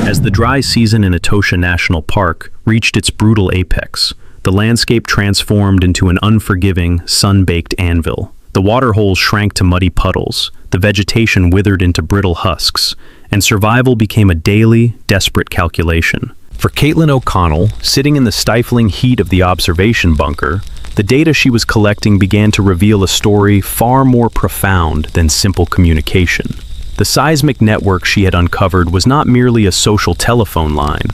As the dry season in Etosha National Park reached its brutal apex, the landscape transformed into an unforgiving, sun-baked anvil. The waterholes shrank to muddy puddles, the vegetation withered into brittle husks, and survival became a daily, desperate calculation. For Caitlin O'Connell, sitting in the stifling heat of the observation bunker, the data she was collecting began to reveal a story far more profound than simple communication. The seismic network she had uncovered was not merely a social telephone line.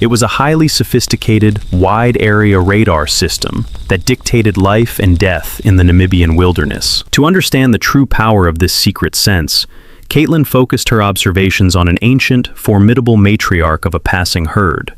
It was a highly sophisticated, wide-area radar system that dictated life and death in the Namibian wilderness. To understand the true power of this secret sense, Caitlin focused her observations on an ancient, formidable matriarch of a passing herd,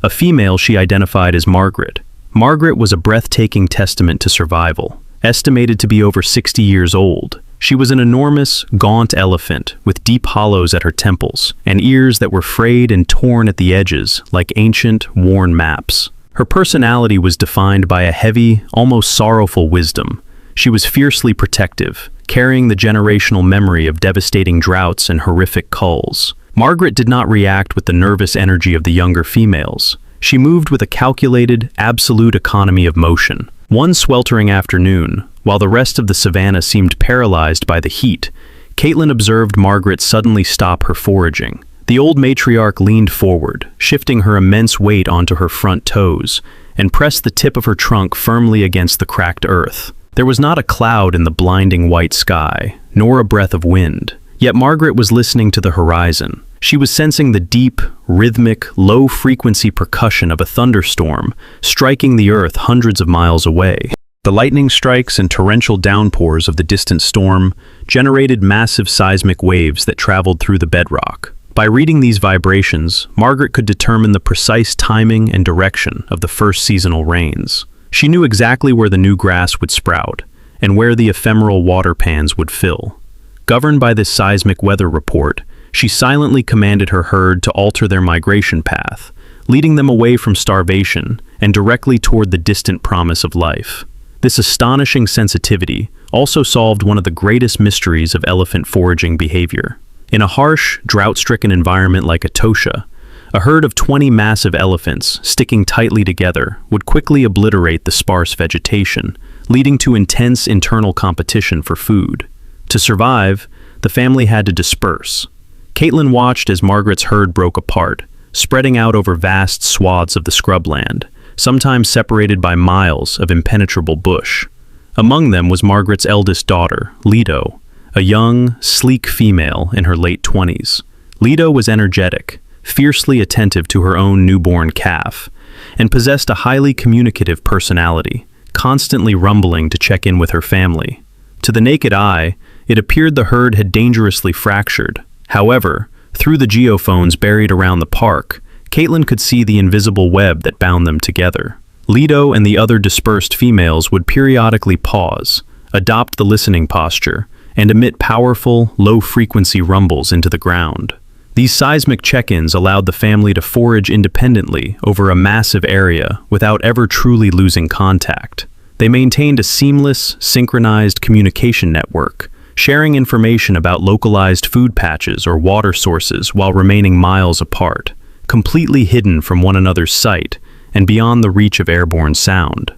a female she identified as Margaret. Margaret was a breathtaking testament to survival, estimated to be over 60 years old. She was an enormous, gaunt elephant with deep hollows at her temples and ears that were frayed and torn at the edges like ancient, worn maps. Her personality was defined by a heavy, almost sorrowful wisdom. She was fiercely protective, carrying the generational memory of devastating droughts and horrific culls. Margaret did not react with the nervous energy of the younger females. She moved with a calculated, absolute economy of motion. One sweltering afternoon, while the rest of the savanna seemed paralyzed by the heat, Caitlin observed Margaret suddenly stop her foraging. The old matriarch leaned forward, shifting her immense weight onto her front toes, and pressed the tip of her trunk firmly against the cracked earth. There was not a cloud in the blinding white sky, nor a breath of wind, yet Margaret was listening to the horizon. She was sensing the deep, rhythmic, low-frequency percussion of a thunderstorm striking the earth hundreds of miles away. The lightning strikes and torrential downpours of the distant storm generated massive seismic waves that traveled through the bedrock. By reading these vibrations, Margaret could determine the precise timing and direction of the first seasonal rains. She knew exactly where the new grass would sprout and where the ephemeral water pans would fill. Governed by this seismic weather report, she silently commanded her herd to alter their migration path, leading them away from starvation and directly toward the distant promise of life. This astonishing sensitivity also solved one of the greatest mysteries of elephant foraging behavior. In a harsh, drought-stricken environment like Etosha, a herd of 20 massive elephants, sticking tightly together, would quickly obliterate the sparse vegetation, leading to intense internal competition for food. To survive, the family had to disperse. Caitlin watched as Margaret's herd broke apart, spreading out over vast swaths of the scrubland, sometimes separated by miles of impenetrable bush. Among them was Margaret's eldest daughter, Lido, a young, sleek female in her late 20s. Lido was energetic, fiercely attentive to her own newborn calf, and possessed a highly communicative personality, constantly rumbling to check in with her family. To the naked eye, it appeared the herd had dangerously fractured. However, through the geophones buried around the park, Caitlin could see the invisible web that bound them together. Leto and the other dispersed females would periodically pause, adopt the listening posture, and emit powerful, low-frequency rumbles into the ground. These seismic check-ins allowed the family to forage independently over a massive area without ever truly losing contact. They maintained a seamless, synchronized communication network, sharing information about localized food patches or water sources while remaining miles apart, completely hidden from one another's sight and beyond the reach of airborne sound.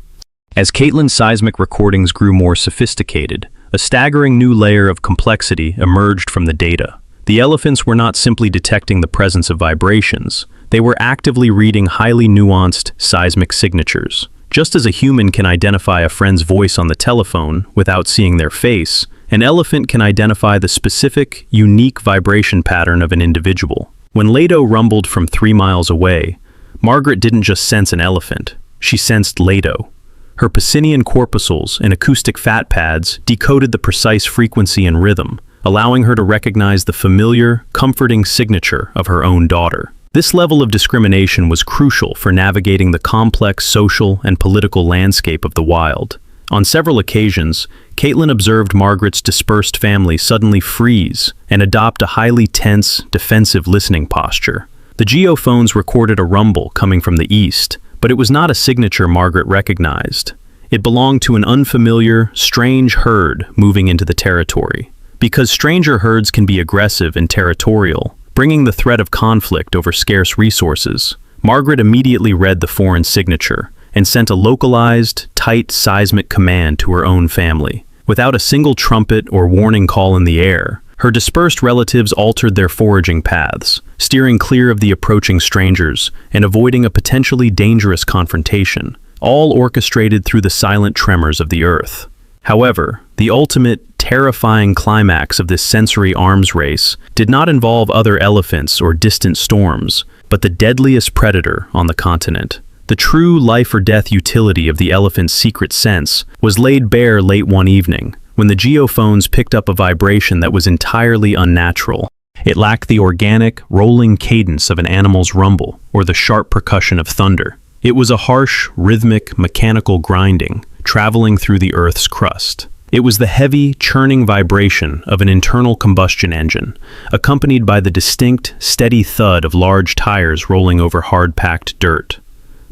As Caitlin's seismic recordings grew more sophisticated, a staggering new layer of complexity emerged from the data. The elephants were not simply detecting the presence of vibrations, they were actively reading highly nuanced seismic signatures. Just as a human can identify a friend's voice on the telephone without seeing their face, an elephant can identify the specific, unique vibration pattern of an individual. When Leto rumbled from 3 miles away, Margaret didn't just sense an elephant, she sensed Leto. Her Pacinian corpuscles and acoustic fat pads decoded the precise frequency and rhythm, allowing her to recognize the familiar, comforting signature of her own daughter. This level of discrimination was crucial for navigating the complex social and political landscape of the wild. On several occasions, Caitlin observed Margaret's dispersed family suddenly freeze and adopt a highly tense, defensive listening posture. The geophones recorded a rumble coming from the east, but it was not a signature Margaret recognized. It belonged to an unfamiliar, strange herd moving into the territory. Because stranger herds can be aggressive and territorial, bringing the threat of conflict over scarce resources, Margaret immediately read the foreign signature and sent a localized, tight seismic command to her own family. Without a single trumpet or warning call in the air, her dispersed relatives altered their foraging paths, steering clear of the approaching strangers and avoiding a potentially dangerous confrontation, all orchestrated through the silent tremors of the earth. However, the ultimate, terrifying climax of this sensory arms race did not involve other elephants or distant storms, but the deadliest predator on the continent. The true life-or-death utility of the elephant's secret sense was laid bare late one evening, when the geophones picked up a vibration that was entirely unnatural. It lacked the organic, rolling cadence of an animal's rumble or the sharp percussion of thunder. It was a harsh, rhythmic, mechanical grinding, traveling through the Earth's crust. It was the heavy, churning vibration of an internal combustion engine, accompanied by the distinct, steady thud of large tires rolling over hard-packed dirt.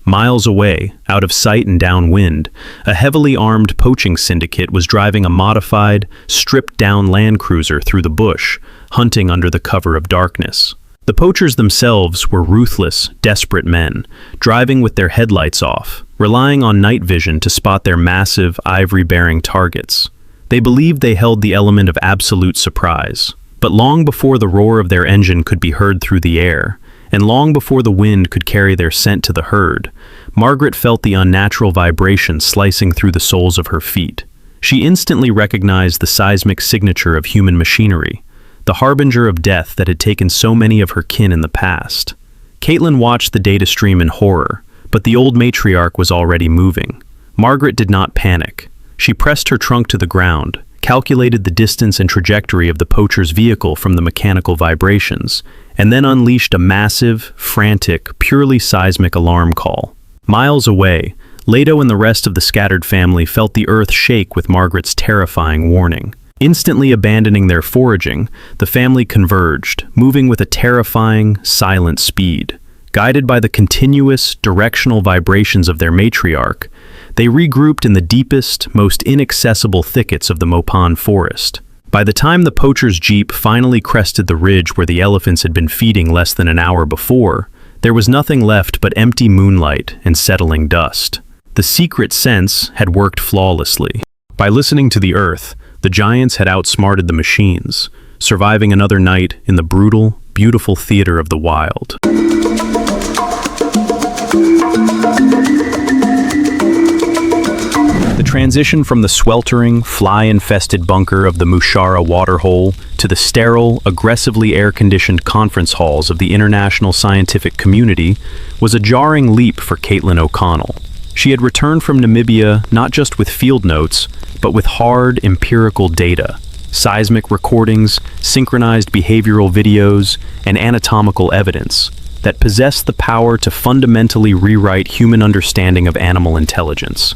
Miles away, out of sight and downwind, a heavily armed poaching syndicate was driving a modified, stripped-down Land Cruiser through the bush, hunting under the cover of darkness. The poachers themselves were ruthless, desperate men, driving with their headlights off, relying on night vision to spot their massive, ivory-bearing targets. They believed they held the element of absolute surprise. But long before the roar of their engine could be heard through the air, and long before the wind could carry their scent to the herd, Margaret felt the unnatural vibration slicing through the soles of her feet. She instantly recognized the seismic signature of human machinery, the harbinger of death that had taken so many of her kin in the past. Caitlin watched the data stream in horror, but the old matriarch was already moving. Margaret did not panic. She pressed her trunk to the ground, calculated the distance and trajectory of the poacher's vehicle from the mechanical vibrations, and then unleashed a massive, frantic, purely seismic alarm call. Miles away, Leto and the rest of the scattered family felt the earth shake with Margaret's terrifying warning. Instantly abandoning their foraging, the family converged, moving with a terrifying, silent speed. Guided by the continuous, directional vibrations of their matriarch, they regrouped in the deepest, most inaccessible thickets of the Mopan forest. By the time the poacher's jeep finally crested the ridge where the elephants had been feeding less than an hour before, there was nothing left but empty moonlight and settling dust. The secret sense had worked flawlessly. By listening to the earth, the giants had outsmarted the machines, surviving another night in the brutal, beautiful theater of the wild. The transitioned from the sweltering, fly-infested bunker of the Mushara waterhole to the sterile, aggressively air-conditioned conference halls of the international scientific community was a jarring leap for Caitlin O'Connell. She had returned from Namibia not just with field notes, but with hard, empirical data, seismic recordings, synchronized behavioral videos, and anatomical evidence that possessed the power to fundamentally rewrite human understanding of animal intelligence.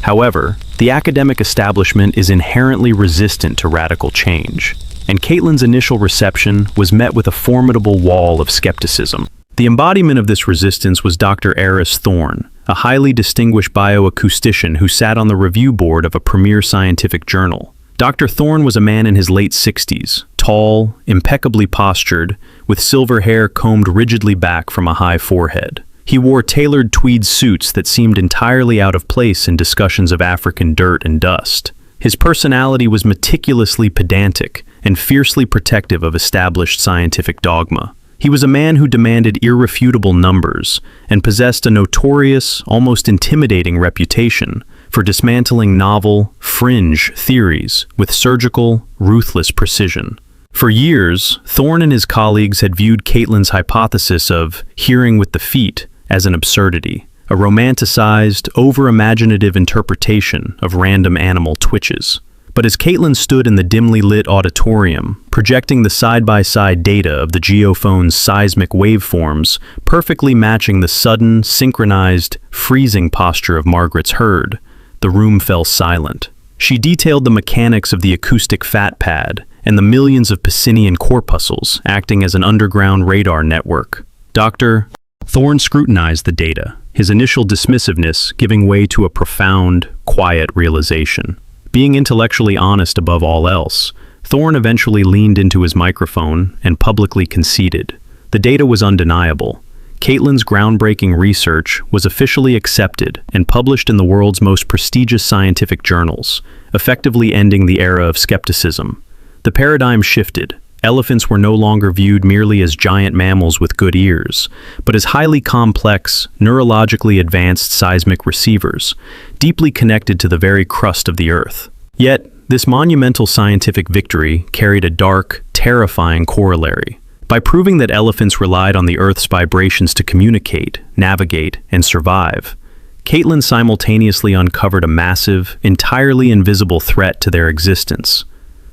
However, the academic establishment is inherently resistant to radical change, and Caitlin's initial reception was met with a formidable wall of skepticism. The embodiment of this resistance was Dr. Eris Thorne, a highly distinguished bioacoustician who sat on the review board of a premier scientific journal. Dr. Thorne was a man in his late 60s, tall, impeccably postured, with silver hair combed rigidly back from a high forehead. He wore tailored tweed suits that seemed entirely out of place in discussions of African dirt and dust. His personality was meticulously pedantic and fiercely protective of established scientific dogma. He was a man who demanded irrefutable numbers and possessed a notorious, almost intimidating reputation for dismantling novel, fringe theories with surgical, ruthless precision. For years, Thorne and his colleagues had viewed Caitlin's hypothesis of hearing with the feet as an absurdity, a romanticized, over-imaginative interpretation of random animal twitches. But as Caitlin stood in the dimly lit auditorium, projecting the side-by-side data of the geophone's seismic waveforms, perfectly matching the sudden, synchronized, freezing posture of Margaret's herd, the room fell silent. She detailed the mechanics of the acoustic fat pad and the millions of Pacinian corpuscles acting as an underground radar network. Dr. Thorne scrutinized the data, his initial dismissiveness giving way to a profound, quiet realization. Being intellectually honest above all else, Thorne eventually leaned into his microphone and publicly conceded. The data was undeniable. Caitlin's groundbreaking research was officially accepted and published in the world's most prestigious scientific journals, effectively ending the era of skepticism. The paradigm shifted. Elephants were no longer viewed merely as giant mammals with good ears, but as highly complex, neurologically advanced seismic receivers, deeply connected to the very crust of the Earth. Yet, this monumental scientific victory carried a dark, terrifying corollary. By proving that elephants relied on the Earth's vibrations to communicate, navigate, and survive, Caitlin simultaneously uncovered a massive, entirely invisible threat to their existence.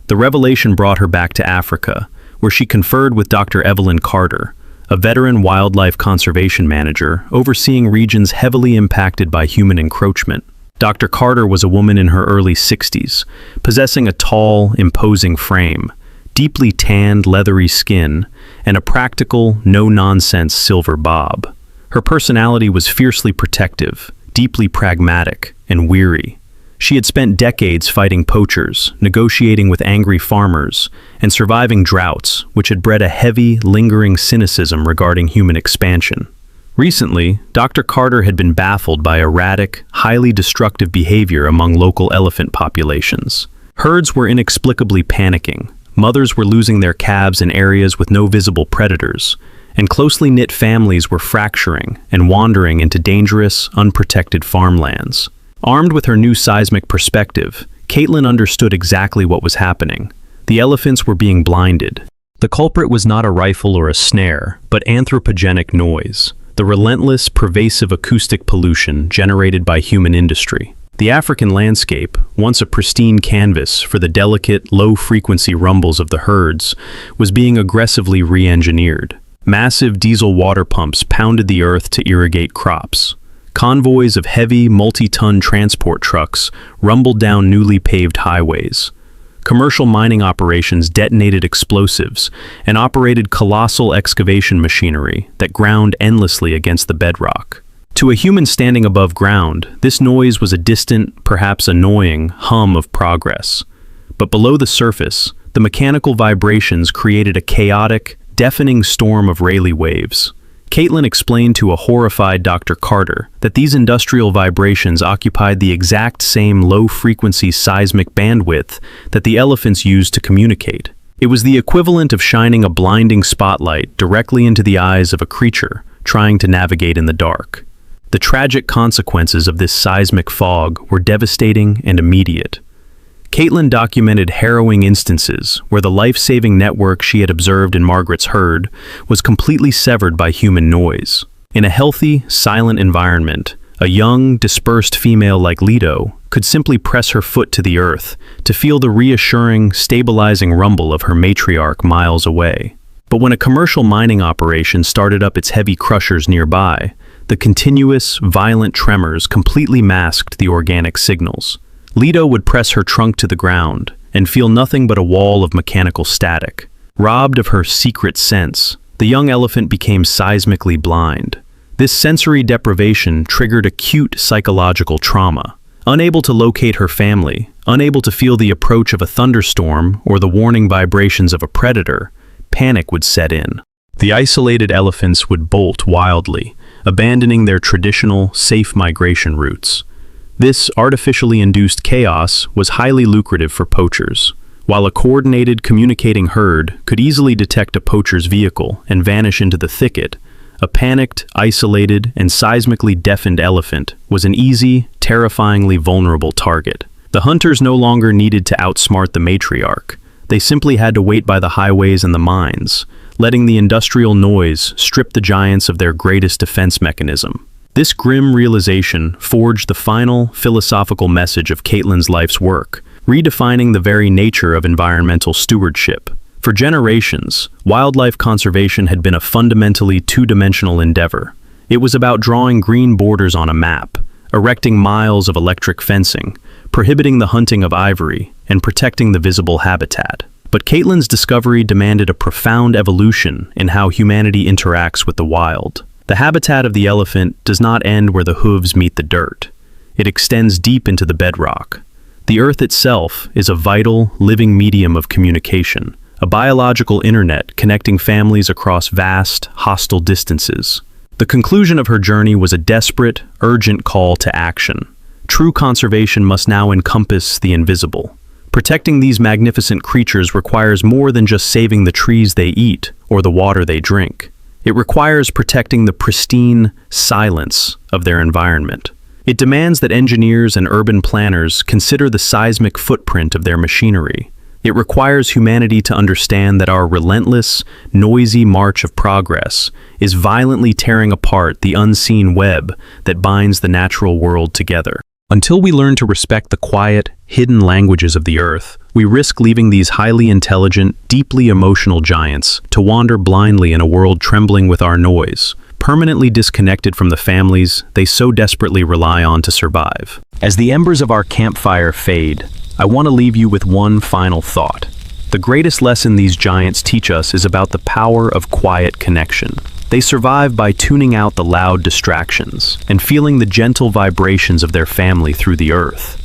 The revelation brought her back to Africa, where she conferred with Dr. Evelyn Carter, a veteran wildlife conservation manager overseeing regions heavily impacted by human encroachment. Dr. Carter was a woman in her early 60s, possessing a tall, imposing frame, deeply tanned, leathery skin, and a practical, no-nonsense silver bob. Her personality was fiercely protective, deeply pragmatic, and weary. She had spent decades fighting poachers, negotiating with angry farmers, and surviving droughts, which had bred a heavy, lingering cynicism regarding human expansion. Recently, Dr. Carter had been baffled by erratic, highly destructive behavior among local elephant populations. Herds were inexplicably panicking, mothers were losing their calves in areas with no visible predators, and closely knit families were fracturing and wandering into dangerous, unprotected farmlands. Armed with her new seismic perspective, Caitlin understood exactly what was happening. The elephants were being blinded. The culprit was not a rifle or a snare, but anthropogenic noise, the relentless, pervasive acoustic pollution generated by human industry. The African landscape, once a pristine canvas for the delicate, low-frequency rumbles of the herds, was being aggressively re-engineered. Massive diesel water pumps pounded the earth to irrigate crops. Convoys of heavy, multi-ton transport trucks rumbled down newly paved highways. Commercial mining operations detonated explosives and operated colossal excavation machinery that ground endlessly against the bedrock. To a human standing above ground, this noise was a distant, perhaps annoying, hum of progress. But below the surface, the mechanical vibrations created a chaotic, deafening storm of Rayleigh waves. Caitlin explained to a horrified Dr. Carter that these industrial vibrations occupied the exact same low-frequency seismic bandwidth that the elephants used to communicate. It was the equivalent of shining a blinding spotlight directly into the eyes of a creature trying to navigate in the dark. The tragic consequences of this seismic fog were devastating and immediate. Caitlin documented harrowing instances where the life-saving network she had observed in Margaret's herd was completely severed by human noise. In a healthy, silent environment, a young, dispersed female like Leto could simply press her foot to the earth to feel the reassuring, stabilizing rumble of her matriarch miles away. But when a commercial mining operation started up its heavy crushers nearby, the continuous, violent tremors completely masked the organic signals. Leto would press her trunk to the ground and feel nothing but a wall of mechanical static. Robbed of her secret sense, the young elephant became seismically blind. This sensory deprivation triggered acute psychological trauma. Unable to locate her family, unable to feel the approach of a thunderstorm or the warning vibrations of a predator, panic would set in. The isolated elephants would bolt wildly, abandoning their traditional, safe migration routes. This artificially induced chaos was highly lucrative for poachers. While a coordinated, communicating herd could easily detect a poacher's vehicle and vanish into the thicket, a panicked, isolated, and seismically deafened elephant was an easy, terrifyingly vulnerable target. The hunters no longer needed to outsmart the matriarch. They simply had to wait by the highways and the mines, letting the industrial noise strip the giants of their greatest defense mechanism. This grim realization forged the final, philosophical message of Caitlin's life's work, redefining the very nature of environmental stewardship. For generations, wildlife conservation had been a fundamentally two-dimensional endeavor. It was about drawing green borders on a map, erecting miles of electric fencing, prohibiting the hunting of ivory, and protecting the visible habitat. But Caitlin's discovery demanded a profound evolution in how humanity interacts with the wild. The habitat of the elephant does not end where the hooves meet the dirt. It extends deep into the bedrock. The earth itself is a vital, living medium of communication, a biological internet connecting families across vast, hostile distances. The conclusion of her journey was a desperate, urgent call to action. True conservation must now encompass the invisible. Protecting these magnificent creatures requires more than just saving the trees they eat or the water they drink. It requires protecting the pristine silence of their environment. It demands that engineers and urban planners consider the seismic footprint of their machinery. It requires humanity to understand that our relentless, noisy march of progress is violently tearing apart the unseen web that binds the natural world together. Until we learn to respect the quiet, hidden languages of the earth, we risk leaving these highly intelligent, deeply emotional giants to wander blindly in a world trembling with our noise, permanently disconnected from the families they so desperately rely on to survive. As the embers of our campfire fade, I want to leave you with one final thought. The greatest lesson these giants teach us is about the power of quiet connection. They survive by tuning out the loud distractions and feeling the gentle vibrations of their family through the earth.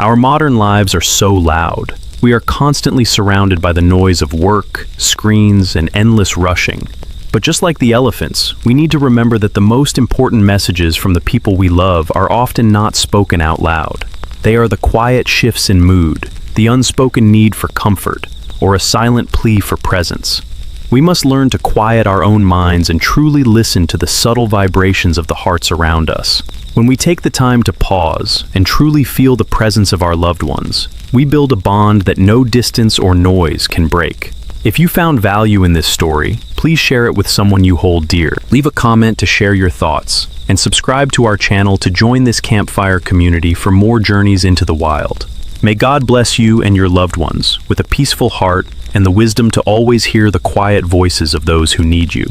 Our modern lives are so loud. We are constantly surrounded by the noise of work, screens, and endless rushing. But just like the elephants, we need to remember that the most important messages from the people we love are often not spoken out loud. They are the quiet shifts in mood, the unspoken need for comfort, or a silent plea for presence. We must learn to quiet our own minds and truly listen to the subtle vibrations of the hearts around us. When we take the time to pause and truly feel the presence of our loved ones, we build a bond that no distance or noise can break. If you found value in this story, please share it with someone you hold dear. Leave a comment to share your thoughts, and subscribe to our channel to join this campfire community for more journeys into the wild. May God bless you and your loved ones with a peaceful heart and the wisdom to always hear the quiet voices of those who need you.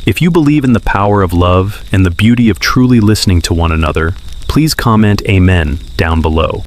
If you believe in the power of love and the beauty of truly listening to one another, please comment Amen down below.